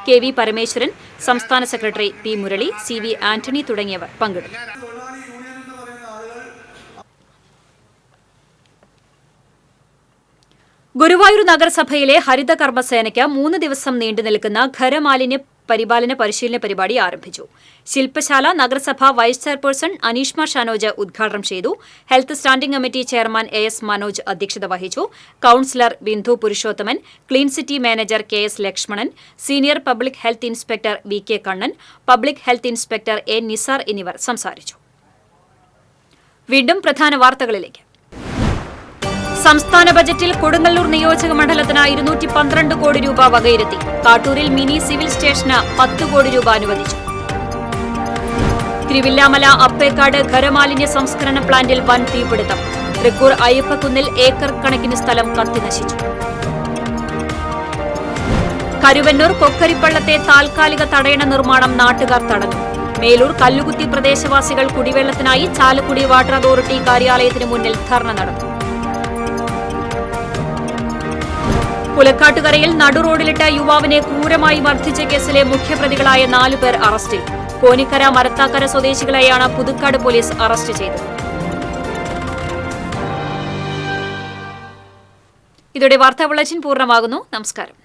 KV പരമേശ്വരൻ, സംസ്ഥാന secretary P Murali, CV Antony തുടങ്ങിയവർ പങ്കെടുത്തു. ഗുരുവായൂർ നഗരസഭയിലെ ഹരിത കർമ്മസേനയ്ക്ക് 3 ദിവസം നീണ്ടുനിൽക്കുന്ന ഖരമാലിന്യ പരിപാലന പരിശീലന പരിപാടി ആരംഭിച്ചു. ശില്പശാല നഗരസഭ വൈസ് ചെയർപേഴ്സൺ അനീഷ്മ ഷനോജ് ഉദ്ഘാടനം ചെയ്തു. Health standing committee chairman AS Manoj അധ്യക്ഷത വഹിച്ചു. Councillor Bindu Purushothaman, clean city manager KS Lakshmanan, senior public health inspector VK Kannan, public health inspector A Nisar എന്നിവർ സംസാരിച്ചു. വീണ്ടും പ്രധാന വാർത്തകളിലേക്ക്. സംസ്ഥാന ബജറ്റിൽ കൊടുങ്ങല്ലൂർ നിയോജക മണ്ഡലത്തിന് 212 കോടി രൂപ വകയിരുത്തി. കാട്ടൂരിൽ മിനി സിവിൽ സ്റ്റേഷന് 10 കോടി രൂപ അനുവദിച്ചു. തിരുവില്ലാമല അപ്പേക്കാട് ഖരമാലിന്യ സംസ്കരണ പ്ലാന്റിൽ വൻ തീപിടുത്തം. തൃക്കൂർ അയ്യപ്പക്കുന്നിൽ ഏക്കർ കണക്കിന് സ്ഥലം കത്തിനശിച്ചു. കരുവന്നൂർ കൊക്കരിപ്പള്ളത്തെ താൽക്കാലിക തടയണ നിർമ്മാണം നാട്ടുകാർ തടഞ്ഞു. മേലൂർ കല്ലുകുത്തി പ്രദേശവാസികൾ കുടിവെള്ളത്തിനായി ചാലക്കുടി വാട്ടർ അതോറിറ്റി കാര്യാലയത്തിന് മുന്നിൽ ധർണ നടന്നു. പുലക്കാട്ടുകരയിൽ നടുറോഡിലിട്ട യുവാവിനെ ക്രൂരമായി മർദ്ദിച്ച കേസിലെ മുഖ്യപ്രതികളായ 4 പേർ അറസ്റ്റിൽ. കോനിക്കര മരത്താക്കര സ്വദേശികളെയാണ് പുതുക്കാട് പോലീസ് അറസ്റ്റ് ചെയ്തത്. ഇതോടെ വാർത്താ ബുള്ളറ്റിൻ പൂർണ്ണമാകുന്നു. നമസ്കാരം.